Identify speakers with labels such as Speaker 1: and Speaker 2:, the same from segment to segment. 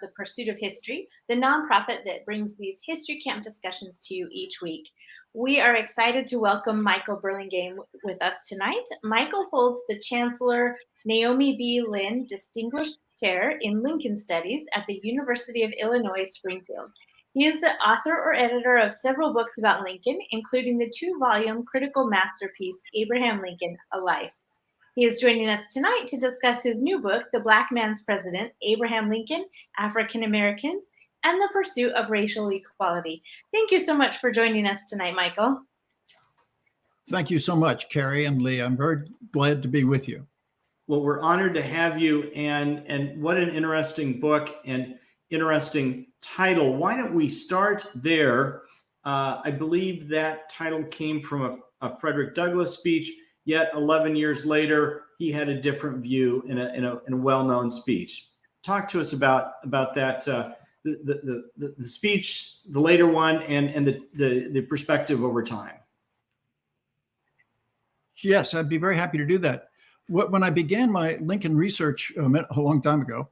Speaker 1: The Pursuit of History, the nonprofit that brings these history camp discussions to you each week. We are excited to welcome Michael Burlingame with us tonight. Michael holds the Chancellor Naomi B. Lynn Distinguished Chair in Lincoln Studies at the University of Illinois Springfield. He is the author or editor of several books about Lincoln, including the 2-volume critical masterpiece, Abraham Lincoln, A Life. He is joining us tonight to discuss his new book, The Black Man's President, Abraham Lincoln, African Americans, and the Pursuit of Racial Equality. Thank you so much for joining us tonight, Michael.
Speaker 2: Thank you so much, Carrie and Lee. I'm very glad to be with you.
Speaker 3: Well, we're honored to have you, and what an interesting book and interesting title. Why don't we start there? I believe that title came from a Frederick Douglass speech, yet 11 years later, he had a different view in a well-known speech. Talk to us about that, the speech, the later one, and the perspective over time.
Speaker 2: Yes, I'd be very happy to do that. When I began my Lincoln research a long time ago,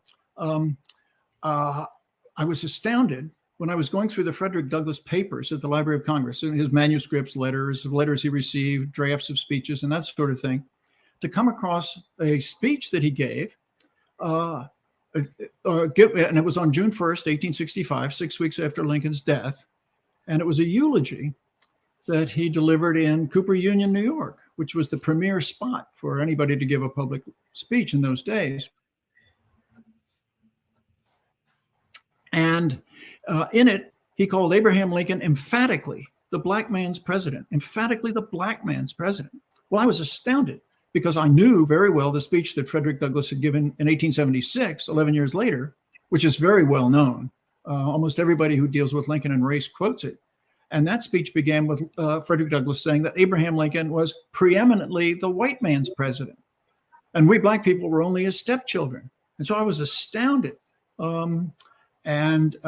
Speaker 2: I was astounded when I was going through the Frederick Douglass papers at the Library of Congress, his manuscripts, letters he received, drafts of speeches, and that sort of thing, to come across a speech that he gave, and it was on June 1st, 1865, 6 weeks after Lincoln's death, and it was a eulogy that he delivered in Cooper Union, New York, which was the premier spot for anybody to give a public speech in those days. And in it, he called Abraham Lincoln emphatically the black man's president, emphatically the black man's president. Well, I was astounded because I knew very well the speech that Frederick Douglass had given in 1876, 11 years later, which is very well known. Almost everybody who deals with Lincoln and race quotes it. And that speech began with Frederick Douglass saying that Abraham Lincoln was preeminently the white man's president. And we black people were only his stepchildren. And so I was astounded. And as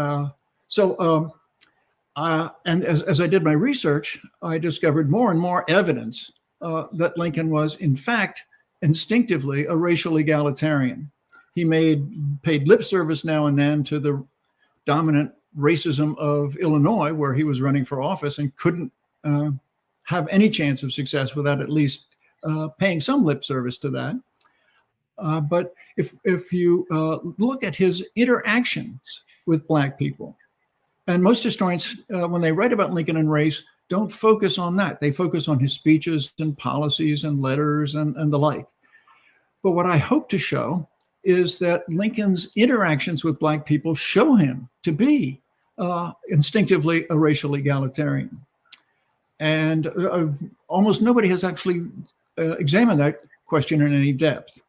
Speaker 2: I did my research, I discovered more and more evidence that Lincoln was, in fact, instinctively a racial egalitarian. He paid lip service now and then to the dominant racism of Illinois, where he was running for office and couldn't have any chance of success without at least paying some lip service to that. But if you look at his interactions with black people, and most historians, when they write about Lincoln and race, don't focus on that. They focus on his speeches and policies and letters and the like. But what I hope to show is that Lincoln's interactions with black people show him to be instinctively a racial egalitarian. And almost nobody has actually examined that question in any depth.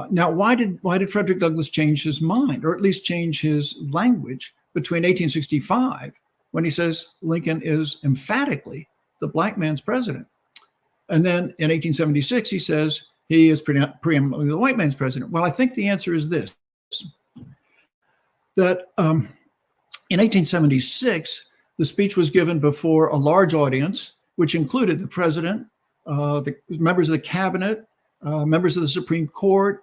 Speaker 2: Now, why did Frederick Douglass change his mind, or at least change his language between 1865, when he says Lincoln is emphatically the black man's president, and then in 1876 he says he is preeminently the white man's president? Well, I think the answer is this: that in 1876 the speech was given before a large audience, which included the president, the members of the cabinet, members of the Supreme Court,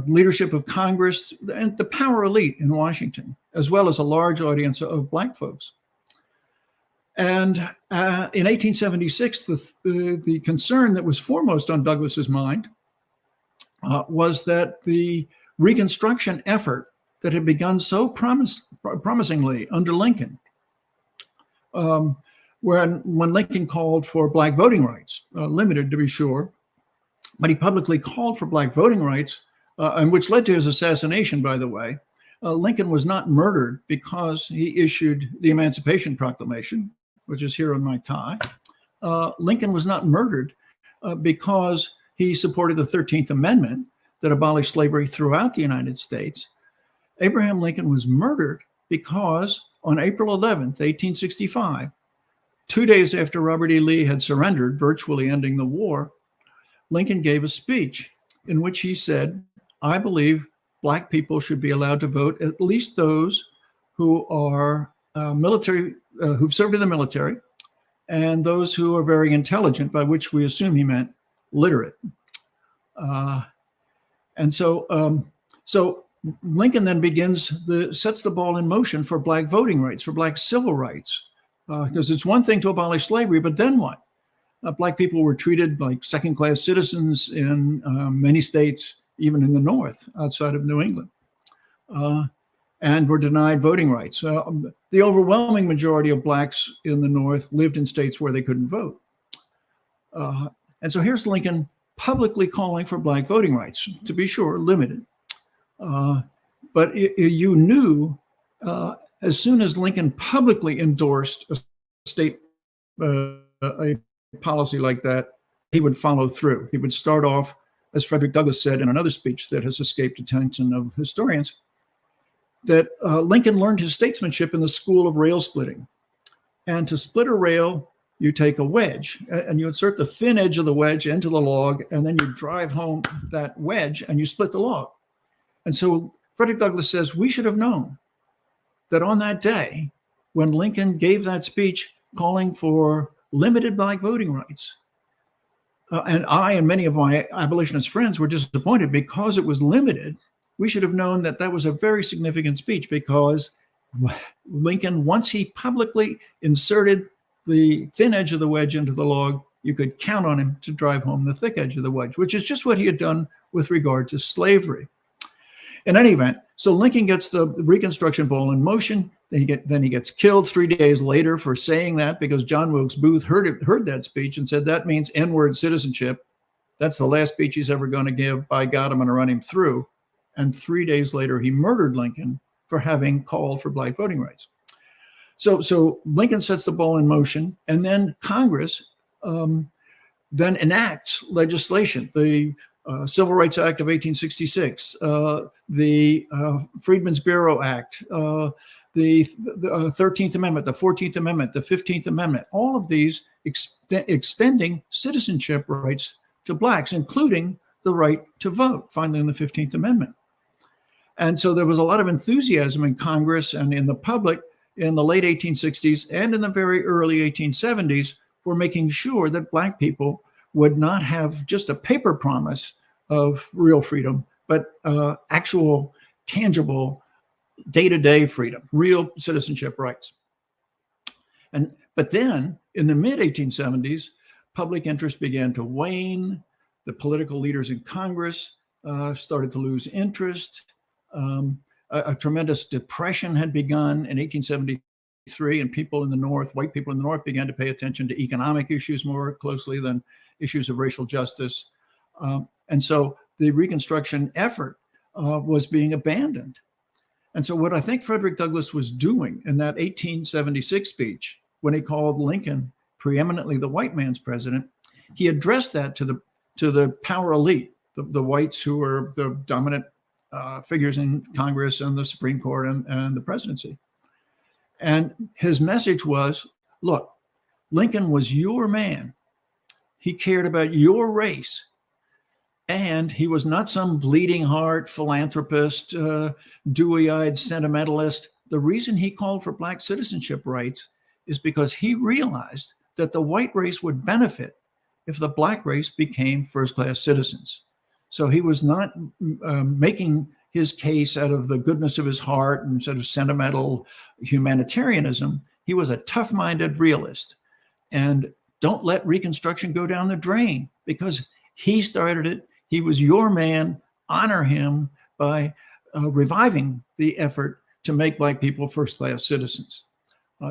Speaker 2: leadership of Congress, and the power elite in Washington, as well as a large audience of black folks. And in 1876, the concern that was foremost on Douglass's mind was that the Reconstruction effort that had begun so promisingly under Lincoln, when Lincoln called for black voting rights, limited to be sure, but he publicly called for black voting rights, and which led to his assassination, by the way. Lincoln was not murdered because he issued the Emancipation Proclamation, which is here on my tie. Lincoln was not murdered because he supported the 13th Amendment that abolished slavery throughout the United States. Abraham Lincoln was murdered because on April 11th, 1865, 2 days after Robert E. Lee had surrendered, virtually ending the war, Lincoln gave a speech in which he said, "I believe black people should be allowed to vote, at least those who are who've served in the military, and those who are very intelligent," by which we assume he meant literate. And so Lincoln then sets the ball in motion for black voting rights, for black civil rights, because it's one thing to abolish slavery, but then what? Black people were treated like second-class citizens in many states, even in the North, outside of New England, and were denied voting rights. The overwhelming majority of blacks in the North lived in states where they couldn't vote. And so here's Lincoln publicly calling for black voting rights, to be sure, limited. But you knew as soon as Lincoln publicly endorsed a policy like that, he would follow through. He would start off, as Frederick Douglass said in another speech that has escaped attention of historians, that Lincoln learned his statesmanship in the school of rail splitting. And to split a rail, you take a wedge and you insert the thin edge of the wedge into the log, and then you drive home that wedge and you split the log. And so Frederick Douglass says, we should have known that on that day, when Lincoln gave that speech calling for limited black voting rights, and I and many of my abolitionist friends were disappointed because it was limited, we should have known that that was a very significant speech, because Lincoln, once he publicly inserted the thin edge of the wedge into the log, you could count on him to drive home the thick edge of the wedge, which is just what he had done with regard to slavery. In any event, so Lincoln gets the Reconstruction ball in motion. Then he gets killed 3 days later for saying that, because John Wilkes Booth heard that speech and said that means N-word citizenship. That's the last speech he's ever going to give. By God, I'm going to run him through. And 3 days later, he murdered Lincoln for having called for black voting rights. So Lincoln sets the ball in motion, and then Congress then enacts legislation. The Civil Rights Act of 1866, the Freedmen's Bureau Act, the 13th Amendment, the 14th Amendment, the 15th Amendment, all of these extending citizenship rights to blacks, including the right to vote, finally in the 15th Amendment. And so there was a lot of enthusiasm in Congress and in the public in the late 1860s and in the very early 1870s for making sure that black people would not have just a paper promise of real freedom, but actual, tangible, day-to-day freedom, real citizenship rights. But then, in the mid-1870s, public interest began to wane. The political leaders in Congress started to lose interest. A tremendous depression had begun in 1873, and people in the North, white people in the North, began to pay attention to economic issues more closely than issues of racial justice. And so the Reconstruction effort was being abandoned. And so what I think Frederick Douglass was doing in that 1876 speech, when he called Lincoln preeminently the white man's president, he addressed that to the power elite, the whites who were the dominant figures in Congress and the Supreme Court and the presidency. And his message was, look, Lincoln was your man. He cared about your race. And he was not some bleeding heart philanthropist, dewy-eyed sentimentalist. The reason he called for black citizenship rights is because he realized that the white race would benefit if the black race became first-class citizens. So he was not making his case out of the goodness of his heart and sort of sentimental humanitarianism. He was a tough-minded realist. And don't let Reconstruction go down the drain, because he started it. He was your man. Honor him by reviving the effort to make black people first-class citizens.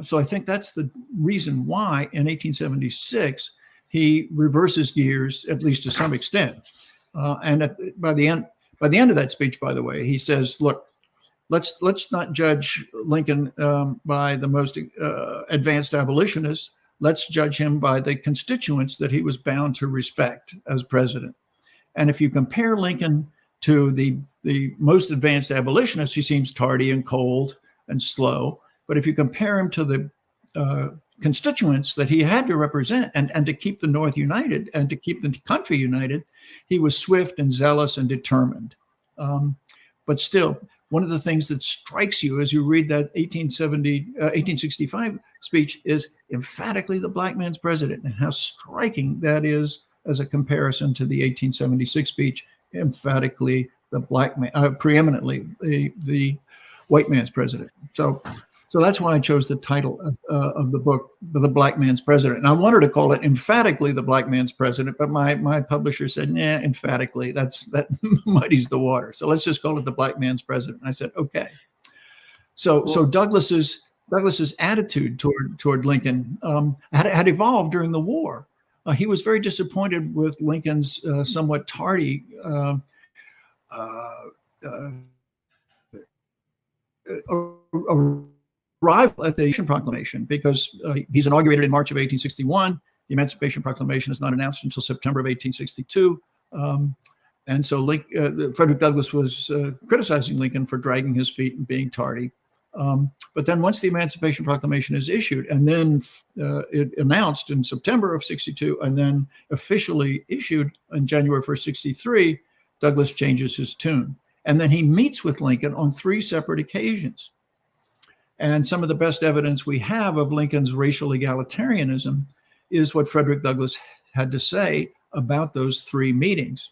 Speaker 2: So I think that's the reason why in 1876, he reverses gears, at least to some extent. And by the end of that speech, by the way, he says, look, let's not judge Lincoln by the most advanced abolitionists. Let's judge him by the constituents that he was bound to respect as president. And if you compare Lincoln to the most advanced abolitionists, he seems tardy and cold and slow. But if you compare him to the constituents that he had to represent and to keep the North united and to keep the country united, he was swift and zealous and determined. But still, one of the things that strikes you as you read that 1865 speech is emphatically the black man's president, and how striking that is as a comparison to the 1876 speech, emphatically black man, preeminently the white man's president. So that's why I chose the title of the book, The Black Man's President. And I wanted to call it emphatically The Black Man's President, but my publisher said, nah, emphatically, that muddies the water. So let's just call it The Black Man's President. And I said, okay. So Douglass's attitude toward Lincoln had evolved during the war. He was very disappointed with Lincoln's somewhat tardy arrival at the Proclamation, because he's inaugurated in March of 1861. The Emancipation Proclamation is not announced until September of 1862. And so Frederick Douglass was criticizing Lincoln for dragging his feet and being tardy. But then once the Emancipation Proclamation is issued and then it announced in September of 62 and then officially issued on January 1st, 63, Douglass changes his tune. And then he meets with Lincoln on 3 separate occasions. And some of the best evidence we have of Lincoln's racial egalitarianism is what Frederick Douglass had to say about those 3 meetings.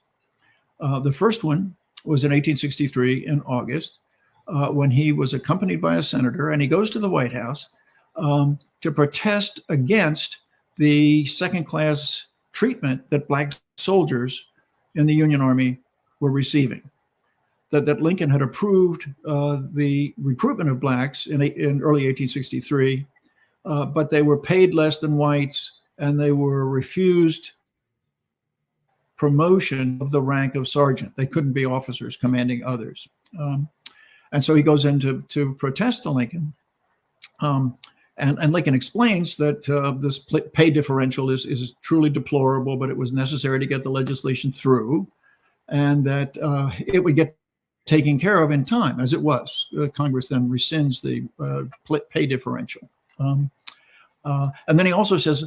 Speaker 2: The first one was in 1863 in August, when he was accompanied by a senator, and he goes to the White House to protest against the second-class treatment that black soldiers in the Union Army were receiving. That Lincoln had approved the recruitment of blacks in early 1863, but they were paid less than whites, and they were refused promotion of the rank of sergeant. They couldn't be officers commanding others. And so he goes in to protest to Lincoln. And Lincoln explains that this pay differential is truly deplorable, but it was necessary to get the legislation through, and that it would get taken care of in time, as it was. Congress then rescinds the pay differential. And then he also says,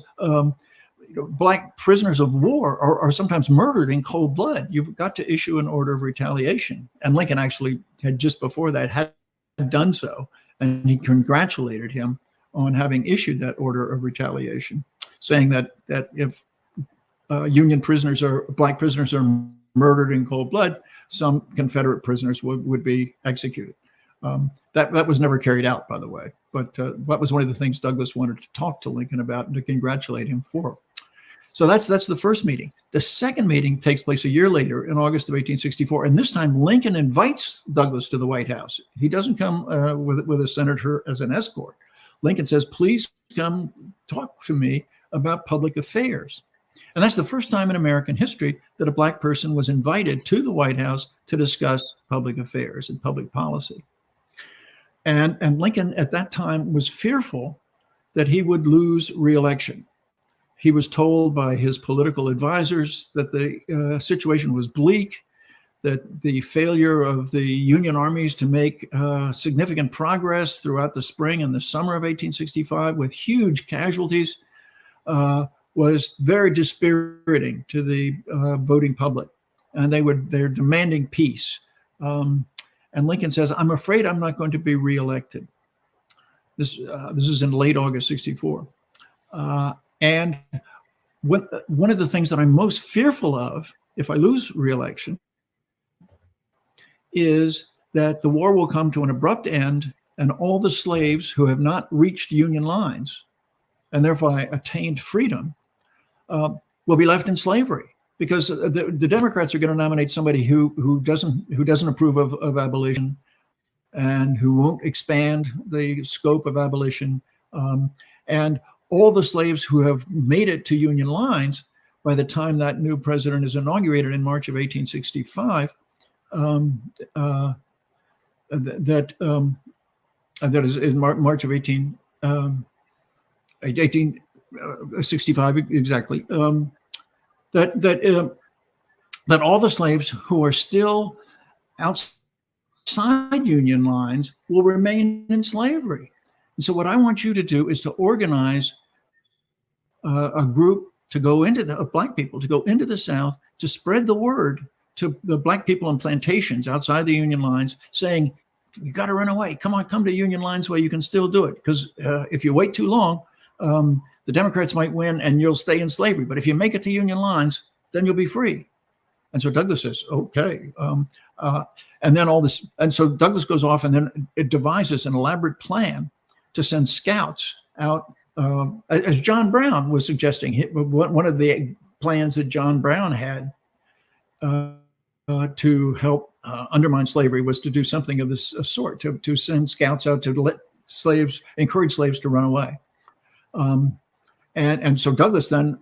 Speaker 2: black prisoners of war are sometimes murdered in cold blood. You've got to issue an order of retaliation. And Lincoln actually had just before that had done so, and he congratulated him on having issued that order of retaliation, saying that if Union prisoners or black prisoners are murdered in cold blood, some Confederate prisoners would be executed. That was never carried out, by the way, but that was one of the things Douglass wanted to talk to Lincoln about and to congratulate him for. So that's the first meeting. The second meeting takes place a year later in August of 1864, and this time Lincoln invites Douglass to the White House. He doesn't come with a senator as an escort. Lincoln says, please come talk to me about public affairs. And that's the first time in American history that a black person was invited to the White House to discuss public affairs and public policy. And Lincoln at that time was fearful that he would lose re-election. He was told by his political advisors that the situation was bleak, that the failure of the Union armies to make significant progress throughout the spring and the summer of 1865 with huge casualties was very dispiriting to the voting public, and they're demanding peace. And Lincoln says, "I'm afraid I'm not going to be reelected." This is in late August '64, and one of the things that I'm most fearful of if I lose reelection is that the war will come to an abrupt end, and all the slaves who have not reached Union lines and therefore attained freedom will be left in slavery, because the Democrats are going to nominate somebody who doesn't approve of abolition and who won't expand the scope of abolition, and all the slaves who have made it to Union lines by the time that new president is inaugurated in March of 1865, that is in March of 1865 exactly, that all the slaves who are still outside Union lines will remain in slavery. And so what I want you to do is to organize a group to go into black people to go into the South to spread the word to the black people on plantations outside the Union lines, saying, you got to run away. Come on, come to Union lines where you can still do it. Because if you wait too long, the Democrats might win and you'll stay in slavery. But if you make it to Union lines, then you'll be free. And so Douglass says, okay. And then all this, and so Douglass goes off and then it devises an elaborate plan to send scouts out, as John Brown was suggesting. One of the plans that John Brown had to help undermine slavery was to do something of this sort, to send scouts out to let encourage slaves to run away. And so Douglass then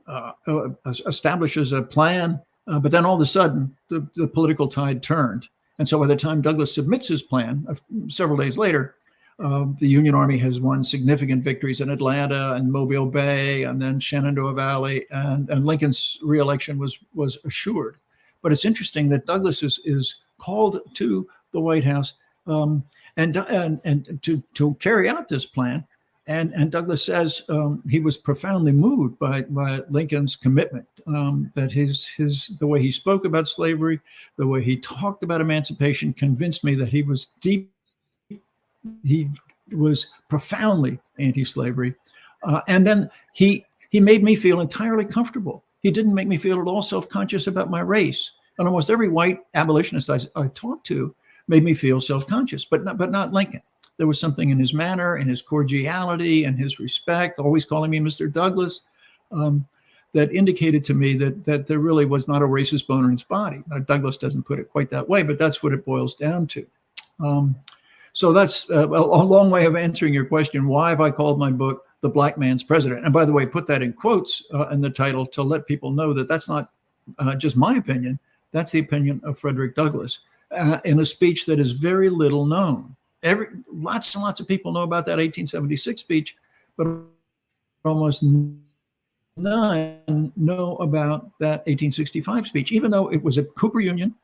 Speaker 2: establishes a plan, but then all of a sudden the political tide turned. And so by the time Douglass submits his plan several days later, the Union Army has won significant victories in Atlanta and Mobile Bay and then Shenandoah Valley, and Lincoln's reelection was assured. But it's interesting that Douglass is called to the White House and to carry out this plan. And Douglass says he was profoundly moved by Lincoln's commitment, that the way he spoke about slavery, the way he talked about emancipation convinced me that he was profoundly anti-slavery. And then he made me feel entirely comfortable. He didn't make me feel at all self-conscious about my race. And almost every white abolitionist I talked to made me feel self-conscious, but not Lincoln. There was something in his manner, in his cordiality, and his respect, always calling me Mr. Douglas, that indicated to me that there really was not a racist bone in his body. Now, Douglas doesn't put it quite that way, but that's what it boils down to. So that's a long way of answering your question. Why have I called my book The Black Man's President? And by the way, put that in quotes in the title to let people know that that's not just my opinion. That's the opinion of Frederick Douglass in a speech that is very little known. Lots and lots of people know about that 1876 speech, but almost none know about that 1865 speech, even though it was at Cooper Union.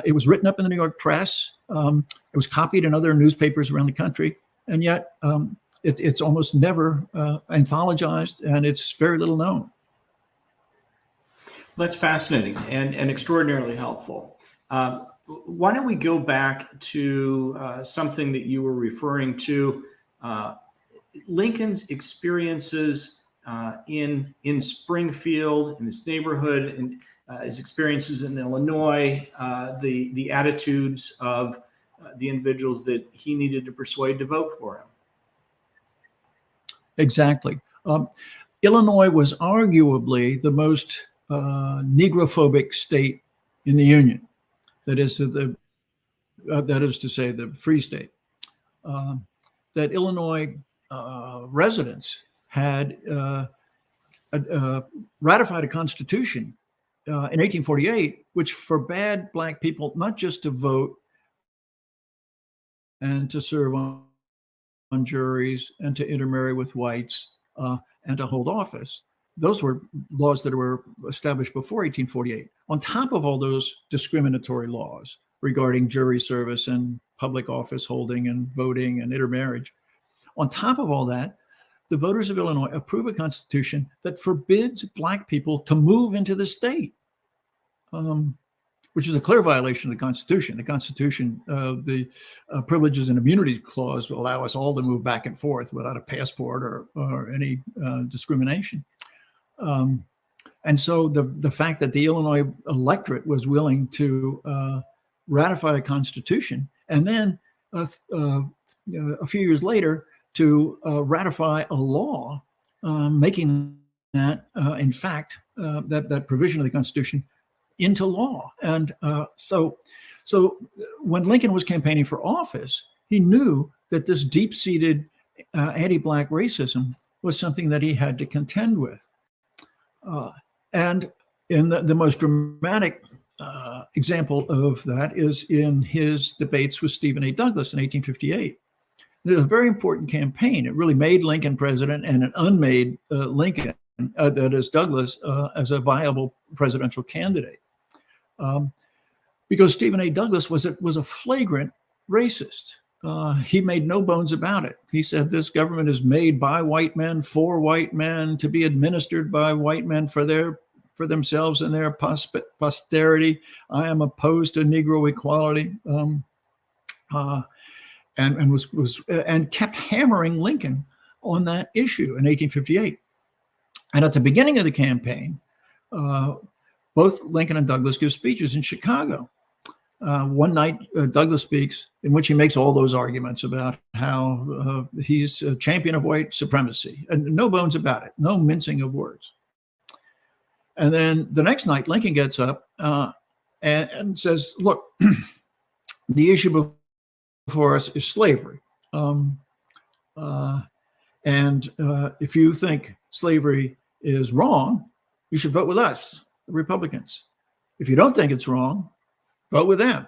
Speaker 2: It was written up in the New York press. It was copied in other newspapers around the country, and yet it's almost never anthologized, and it's very little known.
Speaker 3: That's fascinating and extraordinarily helpful. Why don't we go back to something that you were referring to, Lincoln's experiences in Springfield, in his neighborhood, and his experiences in Illinois, the attitudes of the individuals that he needed to persuade to vote for him.
Speaker 2: Exactly. Illinois was arguably the most negrophobic state in the Union. That is to say, the Free State. That Illinois residents had ratified a constitution in 1848, which forbade Black people not just to vote and to serve on juries and to intermarry with whites and to hold office. Those were laws that were established before 1848. On top of all those discriminatory laws regarding jury service and public office holding and voting and intermarriage, on top of all that, the voters of Illinois approve a constitution that forbids Black people to move into the state, which is a clear violation of the Constitution. The Constitution, the Privileges and Immunities Clause will allow us all to move back and forth without a passport or any discrimination. And so the fact that the Illinois electorate was willing to ratify a constitution and then a few years later to ratify a law making that, in fact, that provision of the Constitution into law. And so when Lincoln was campaigning for office, he knew that this deep-seated anti-Black racism was something that he had to contend with. And in the most dramatic example of that is in his debates with Stephen A. Douglas in 1858. It was a very important campaign. It really made Lincoln president, and it unmade Lincoln, that is Douglas, as a viable presidential candidate. Because Stephen A. Douglas was a flagrant racist. He made no bones about it. He said this government is made by white men for white men to be administered by white men for themselves and their posterity. I am opposed to Negro equality, and kept hammering Lincoln on that issue in 1858. And at the beginning of the campaign, both Lincoln and Douglas give speeches in Chicago. One night, Douglas speaks in which he makes all those arguments about how he's a champion of white supremacy, and no bones about it, no mincing of words. And then the next night, Lincoln gets up and says, look, the issue before us is slavery. If you think slavery is wrong, you should vote with us, the Republicans. If you don't think it's wrong, vote with them.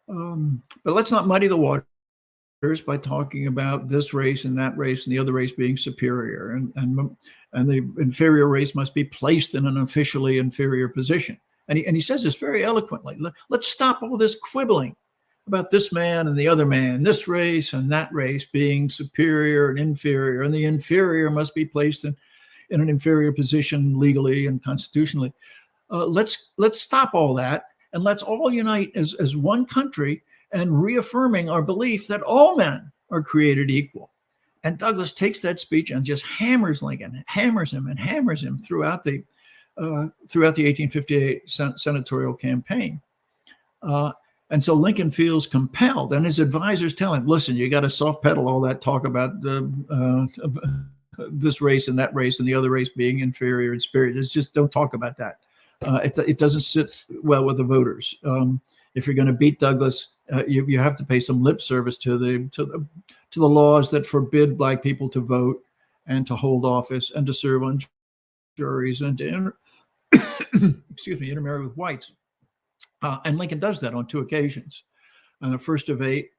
Speaker 2: But let's not muddy the waters by talking about this race and that race and the other race being superior. And the inferior race must be placed in an officially inferior position. And he says this very eloquently. Let's stop all this quibbling about this man and the other man, this race and that race being superior and inferior, and the inferior must be placed in an inferior position legally and constitutionally. Let's stop all that, and let's all unite as one country and reaffirming our belief that all men are created equal. And Douglas takes that speech and just hammers Lincoln, hammers him throughout the 1858 senatorial campaign. And so Lincoln feels compelled, and his advisors tell him, listen, you got to soft pedal all that talk about this race and that race and the other race being inferior and superior. Just don't talk about that. It doesn't sit well with the voters. If you're going to beat Douglas, you have to pay some lip service to the laws that forbid Black people to vote and to hold office and to serve on juries and to intermarry with whites. And Lincoln does that on 2 occasions. The first debate,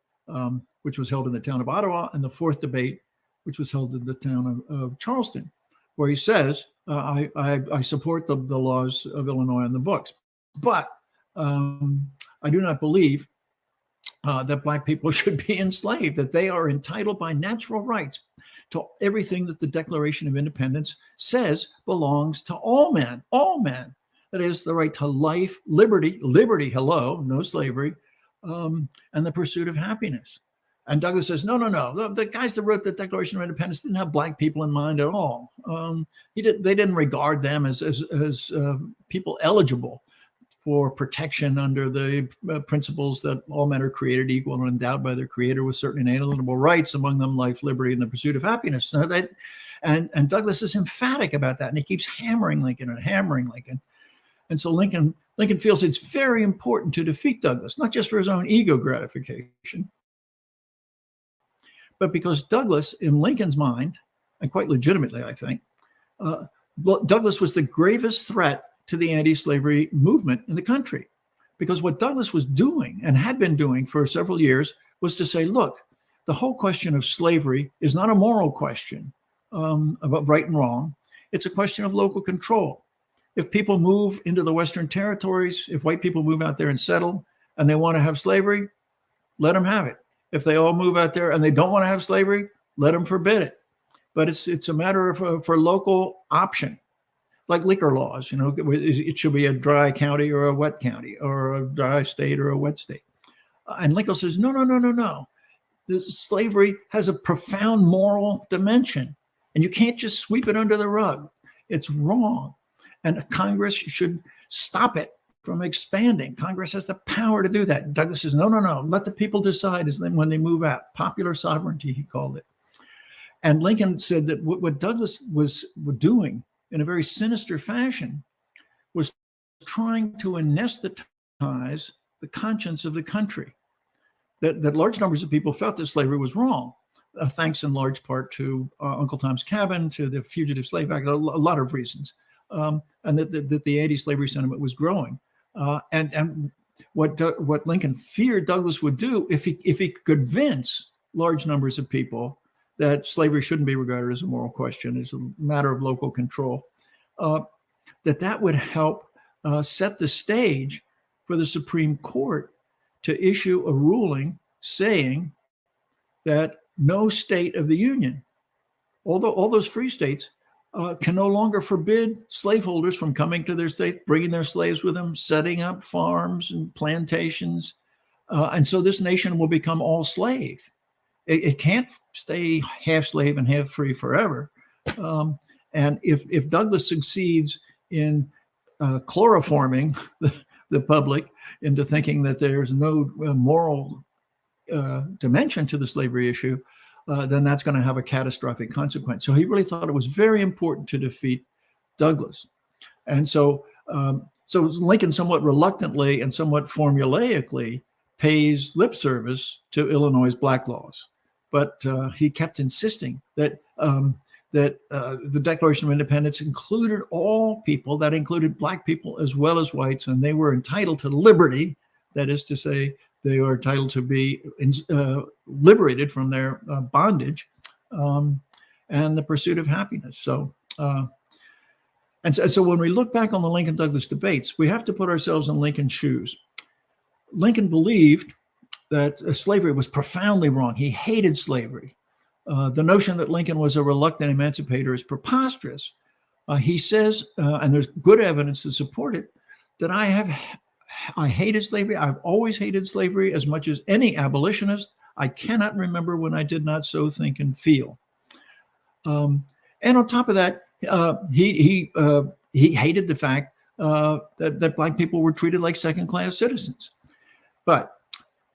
Speaker 2: which was held in the town of Ottawa, and the fourth debate, which was held in the town of Charleston, where he says, I support the laws of Illinois on the books, but I do not believe that Black people should be enslaved, that they are entitled by natural rights to everything that the Declaration of Independence says belongs to all men, all men. That is the right to life, liberty, hello, no slavery, and the pursuit of happiness. And Douglas says, no. The guys that wrote the Declaration of Independence didn't have Black people in mind at all. They didn't regard them as people eligible for protection under the principles that all men are created equal and endowed by their creator with certain inalienable rights, among them life, liberty, and the pursuit of happiness. So and Douglas is emphatic about that, and he keeps hammering Lincoln. And so Lincoln feels it's very important to defeat Douglas, not just for his own ego gratification, but because Douglas, in Lincoln's mind, and quite legitimately, I think, Douglas was the gravest threat to the anti-slavery movement in the country. Because what Douglas was doing and had been doing for several years was to say, look, the whole question of slavery is not a moral question about right and wrong. It's a question of local control. If people move into the Western territories, if white people move out there and settle and they want to have slavery, let them have it. If they all move out there and they don't want to have slavery, let them forbid it. But it's a matter of for local option, like liquor laws. It should be a dry county or a wet county, or a dry state or a wet state. And Lincoln says, no. This slavery has a profound moral dimension, and you can't just sweep it under the rug. It's wrong. And Congress should stop it from expanding. Congress has the power to do that. And Douglas says, no. Let the people decide when they move out. Popular sovereignty, he called it. And Lincoln said that what Douglas was doing in a very sinister fashion was trying to anesthetize the conscience of the country. That large numbers of people felt that slavery was wrong, thanks in large part to Uncle Tom's Cabin, to the Fugitive Slave Act, a lot of reasons. And that the anti-slavery sentiment was growing, and what Lincoln feared Douglas would do if he could convince large numbers of people that slavery shouldn't be regarded as a moral question, as a matter of local control, that would help set the stage for the Supreme Court to issue a ruling saying that no state of the Union, although all those free states, can no longer forbid slaveholders from coming to their state, bringing their slaves with them, setting up farms and plantations. And so this nation will become all slave. It can't stay half slave and half free forever. And if Douglas succeeds in chloroforming the public into thinking that there's no moral dimension to the slavery issue, then that's going to have a catastrophic consequence. So he really thought it was very important to defeat Douglass. And so Lincoln somewhat reluctantly and somewhat formulaically pays lip service to Illinois' black laws. But he kept insisting that the Declaration of Independence included all people, that included black people as well as whites, and they were entitled to liberty. That is to say, they were entitled to be liberated from their bondage and the pursuit of happiness. So when we look back on the Lincoln-Douglas debates, we have to put ourselves in Lincoln's shoes. Lincoln believed that slavery was profoundly wrong. He hated slavery. The notion that Lincoln was a reluctant emancipator is preposterous. He says, and there's good evidence to support it, that I hated slavery. I've always hated slavery as much as any abolitionist. I cannot remember when I did not so think and feel. And on top of that, he hated the fact that black people were treated like second-class citizens. But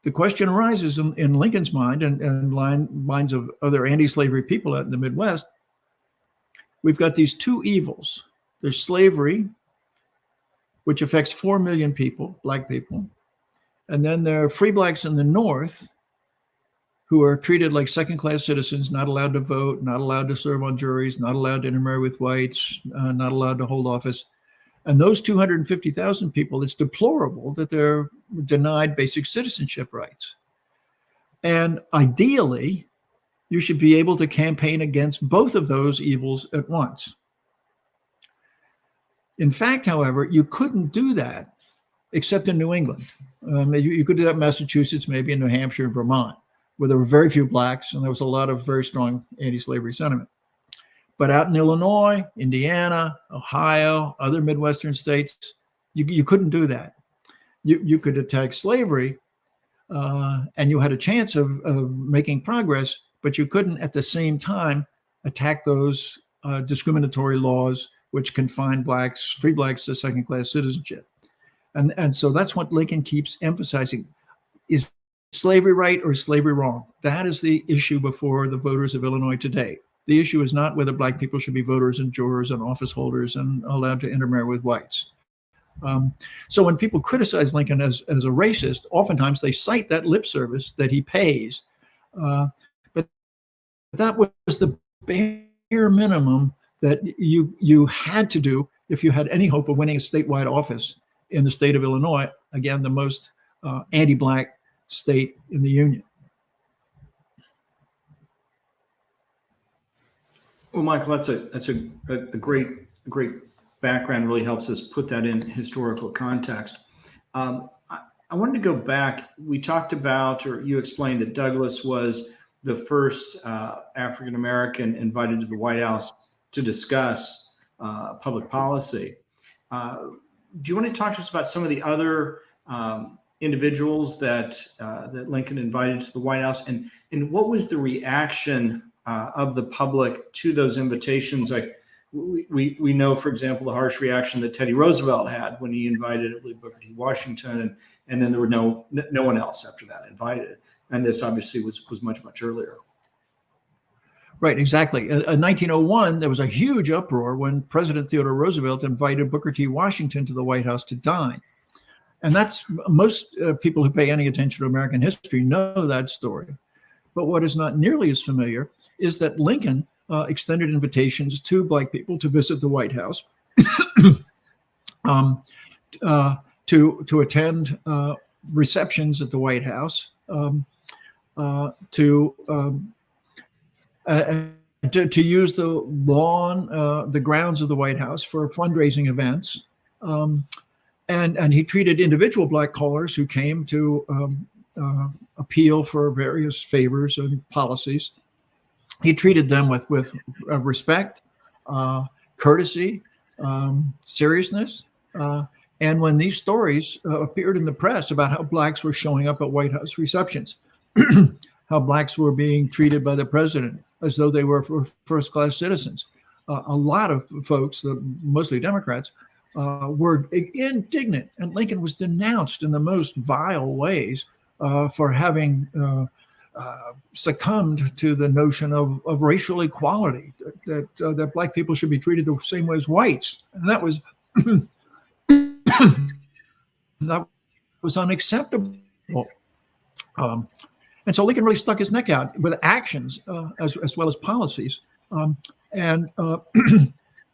Speaker 2: the question arises in Lincoln's mind and minds of other anti-slavery people out in the Midwest. We've got these two evils. There's slavery, which affects 4 million people, black people. And then there are free blacks in the North who are treated like second-class citizens, not allowed to vote, not allowed to serve on juries, not allowed to intermarry with whites, not allowed to hold office. And those 250,000 people, it's deplorable that they're denied basic citizenship rights. And ideally, you should be able to campaign against both of those evils at once. In fact, however, you couldn't do that except in New England. You could do that in Massachusetts, maybe in New Hampshire and Vermont, where there were very few blacks and there was a lot of very strong anti-slavery sentiment. But out in Illinois, Indiana, Ohio, other Midwestern states, you couldn't do that. You could attack slavery and you had a chance of making progress, but you couldn't at the same time attack those discriminatory laws which confine free blacks to second-class citizenship. And so that's what Lincoln keeps emphasizing. Is slavery right or slavery wrong? That is the issue before the voters of Illinois today. The issue is not whether black people should be voters and jurors and office holders and allowed to intermarry with whites. So when people criticize Lincoln as a racist, oftentimes they cite that lip service that he pays. But that was the bare minimum that you had to do if you had any hope of winning a statewide office in the state of Illinois, again, the most anti-black state in the Union.
Speaker 3: Well, Michael, that's a great background. Really helps us put that in historical context. I wanted to go back. We talked about, or you explained, that Douglass was the first African American invited to the White House to discuss public policy. Do you want to talk to us about some of the other individuals that Lincoln invited to the White House, and what was the reaction of the public to those invitations? Like we know, for example, the harsh reaction that Teddy Roosevelt had when he invited, I believe, Booker T. Washington, and then there were no one else after that invited. And this obviously was much earlier.
Speaker 2: Right, exactly. In 1901, there was a huge uproar when President Theodore Roosevelt invited Booker T. Washington to the White House to dine. And that's, most people who pay any attention to American history know that story. But what is not nearly as familiar is that Lincoln extended invitations to black people to visit the White House, to attend receptions at the White House, to use the lawn, the grounds of the White House for fundraising events. And he treated individual black callers who came to appeal for various favors and policies. He treated them with respect, courtesy, seriousness. And when these stories appeared in the press about how blacks were showing up at White House receptions, how blacks were being treated by the president as though they were first-class citizens, a lot of folks, mostly Democrats, were indignant, and Lincoln was denounced in the most vile ways for having succumbed to the notion of racial equality, that black people should be treated the same way as whites, and that was that was unacceptable. And so Lincoln really stuck his neck out with actions as well as policies.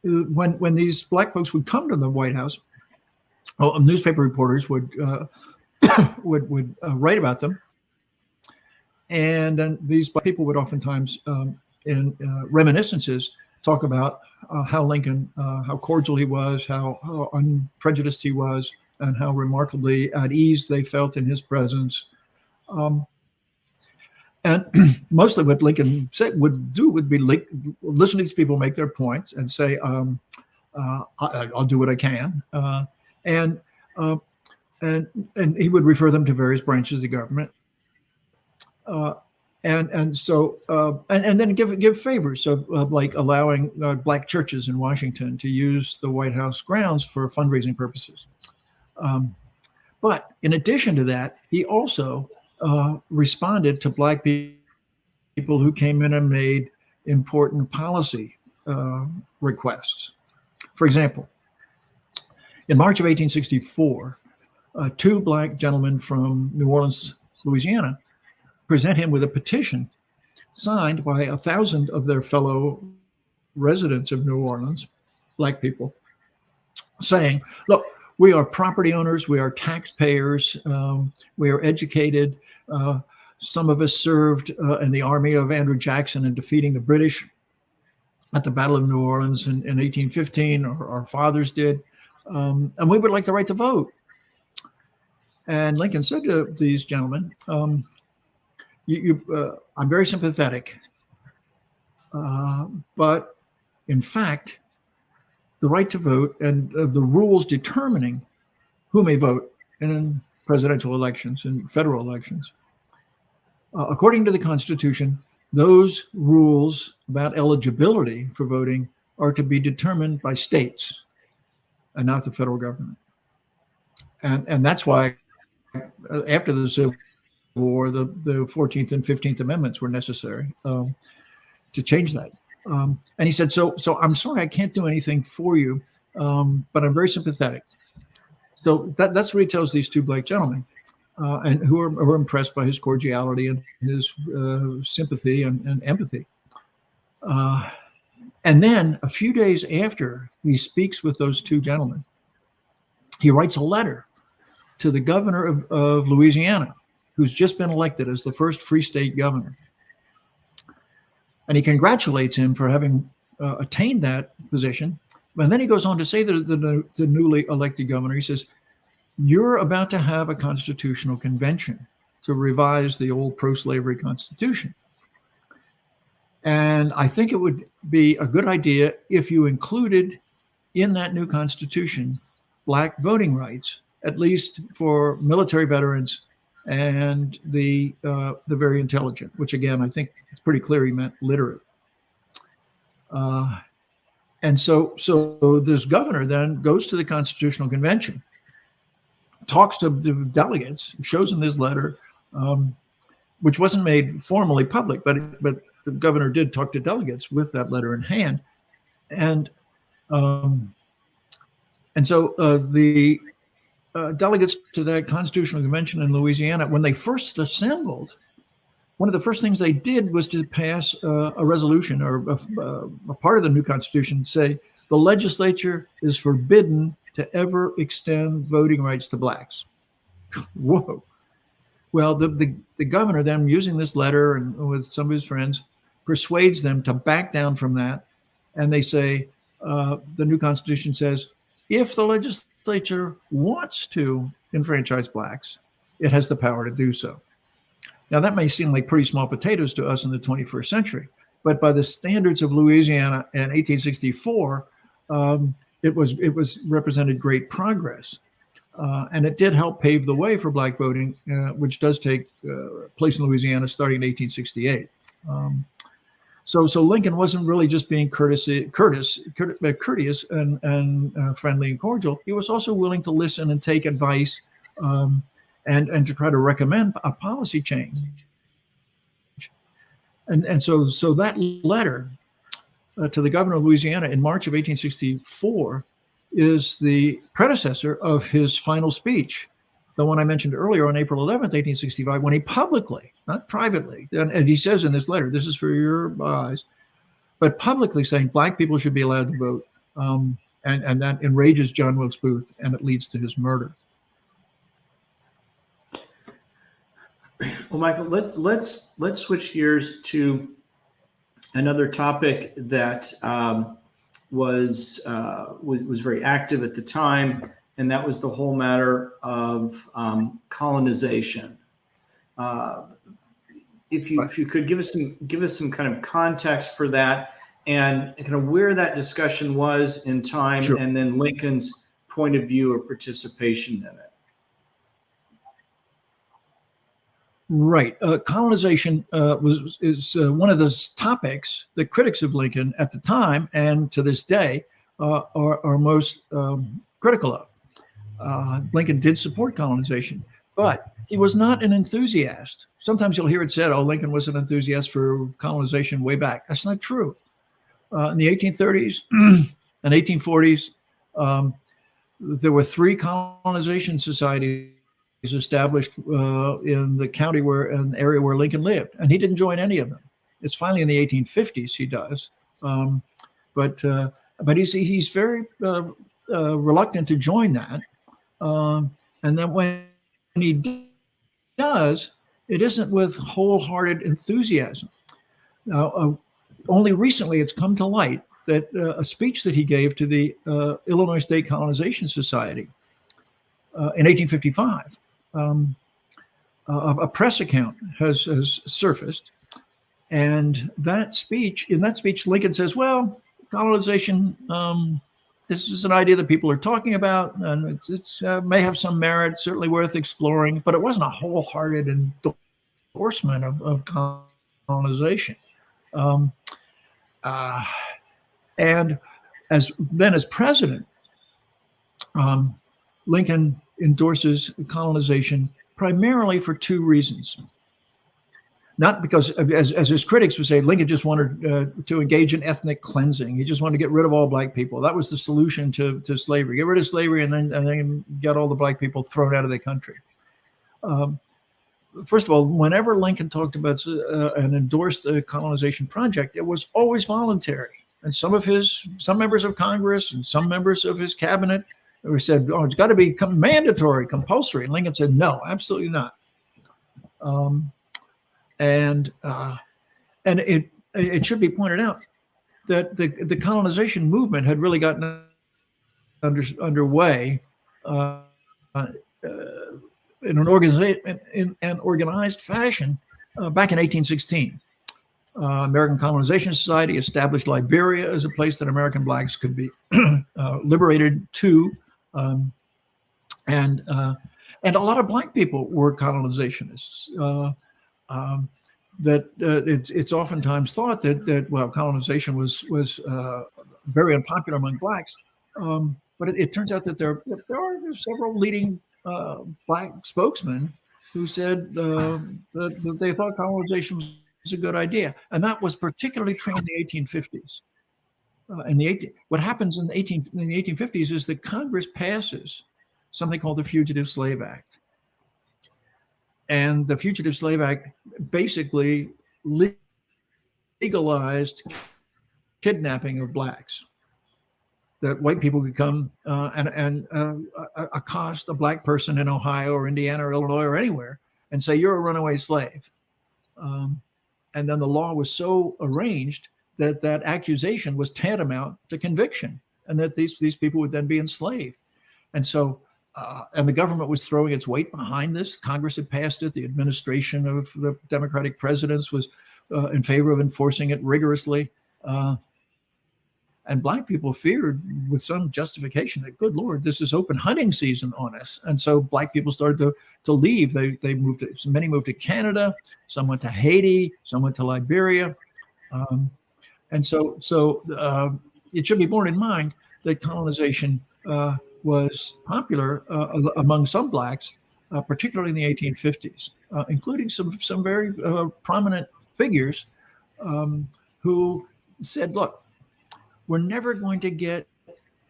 Speaker 2: When these black folks would come to the White House, newspaper reporters would write about them, and then these black people would oftentimes, in reminiscences, talk about how Lincoln, how cordial he was, how unprejudiced he was, and how remarkably at ease they felt in his presence. And mostly what Lincoln would be listen to these people make their points and say, I'll do what I can. And he would refer them to various branches of the government. And then give favors of like allowing black churches in Washington to use the White House grounds for fundraising purposes. But in addition to that, he also responded to black people who came in and made important policy requests. For example, in March of 1864, two black gentlemen from New Orleans, Louisiana, present him with a petition signed by 1,000 of their fellow residents of New Orleans, black people, saying, look, we are property owners, we are taxpayers, we are educated. Some of us served in the army of Andrew Jackson in defeating the British at the Battle of New Orleans in 1815, or our fathers did, and we would like the right to vote. And Lincoln said to these gentlemen, I'm very sympathetic, but in fact, the right to vote and the rules determining who may vote in presidential elections and federal elections, according to the Constitution, those rules about eligibility for voting are to be determined by states and not the federal government. And that's why after the Civil War, the 14th and 15th Amendments were necessary to change that. And he said, so I'm sorry, I can't do anything for you, but I'm very sympathetic. So that's what he tells these two black gentlemen, and who are impressed by his cordiality and his sympathy and empathy. And then a few days after he speaks with those two gentlemen, he writes a letter to the governor of Louisiana, who's just been elected as the first free state governor. And he congratulates him for having attained that position. And then he goes on to say to the newly elected governor, he says, you're about to have a constitutional convention to revise the old pro-slavery Constitution. And I think it would be a good idea if you included in that new Constitution black voting rights, at least for military veterans and the very intelligent, which again, I think it's pretty clear he meant literate. And so this governor then goes to the Constitutional Convention, talks to the delegates, shows them this letter, which wasn't made formally public, but the governor did talk to delegates with that letter in hand. And so the delegates to that Constitutional Convention in Louisiana, when they first assembled, one of the first things they did was to pass a resolution or a part of the new Constitution, say the legislature is forbidden to ever extend voting rights to blacks. Whoa. Well, the governor then, using this letter and with some of his friends, persuades them to back down from that. And they say, the new Constitution says, if the legislature wants to enfranchise blacks, it has the power to do so. Now, that may seem like pretty small potatoes to us in the 21st century, but by the standards of Louisiana in 1864, it was represented great progress. And it did help pave the way for black voting, which does take place in Louisiana starting in 1868. So Lincoln wasn't really just being courteous and friendly and cordial. He was also willing to listen and take advice, and to try to recommend a policy change. And so that letter to the governor of Louisiana in March of 1864 is the predecessor of his final speech, the one I mentioned earlier on April 11th, 1865, when he publicly, not privately, and he says in this letter, this is for your eyes, but publicly saying black people should be allowed to vote. And that enrages John Wilkes Booth, and it leads to his murder.
Speaker 3: Well, Michael, let's switch gears to another topic that was very active at the time, and that was the whole matter of colonization. If you could give us some kind of context for that, and kind of where that discussion was in time,
Speaker 2: sure.
Speaker 3: And then Lincoln's point of view or participation in it.
Speaker 2: Right. Colonization is one of those topics that critics of Lincoln at the time and to this day are most critical of. Lincoln did support colonization, but he was not an enthusiast. Sometimes you'll hear it said, oh, Lincoln was an enthusiast for colonization way back. That's not true. In the 1830s and 1840s, there were 3 colonization societies established in the county an area where Lincoln lived, and he didn't join any of them. It's finally in the 1850s he does, but he's very reluctant to join that, and then when he does, it isn't with wholehearted enthusiasm. Now, only recently it's come to light that a speech that he gave to the Illinois State Colonization Society in 1855. A press account has surfaced, and in that speech, Lincoln says, well, colonization, this is an idea that people are talking about, and it's may have some merit, certainly worth exploring, but it wasn't a wholehearted endorsement of colonization. And as president, Lincoln endorses colonization primarily for 2 reasons. Not because, as his critics would say, Lincoln just wanted to engage in ethnic cleansing. He just wanted to get rid of all black people. That was the solution to slavery. Get rid of slavery and then get all the black people thrown out of the country. First of all, whenever Lincoln talked about and endorsed a colonization project, it was always voluntary. And some members of Congress and some members of his cabinet we said, oh, it's got to be mandatory, compulsory. And Lincoln said, no, absolutely not. And it should be pointed out that the colonization movement had really gotten underway in an organized fashion back in 1816. American Colonization Society established Liberia as a place that American blacks could be liberated to. And a lot of black people were colonizationists. It's oftentimes thought that colonization was very unpopular among blacks, but it turns out that there are several leading black spokesmen who said that they thought colonization was a good idea, and that was particularly true in the 1850s. What happens in the 1850s is that Congress passes something called the Fugitive Slave Act. And the Fugitive Slave Act basically legalized kidnapping of blacks. That white people could come and accost a black person in Ohio or Indiana or Illinois or anywhere and say, you're a runaway slave. And then the law was so arranged that accusation was tantamount to conviction, and that these people would then be enslaved. And so, and the government was throwing its weight behind this. Congress had passed it. The administration of the Democratic presidents was in favor of enforcing it rigorously. And black people feared, with some justification, that, good Lord, this is open hunting season on us. And so black people started to leave. Many moved to Canada, some went to Haiti, some went to Liberia. Um, and it should be borne in mind that colonization was popular among some blacks, particularly in the 1850s, including some very prominent figures who said, "Look, we're never going to get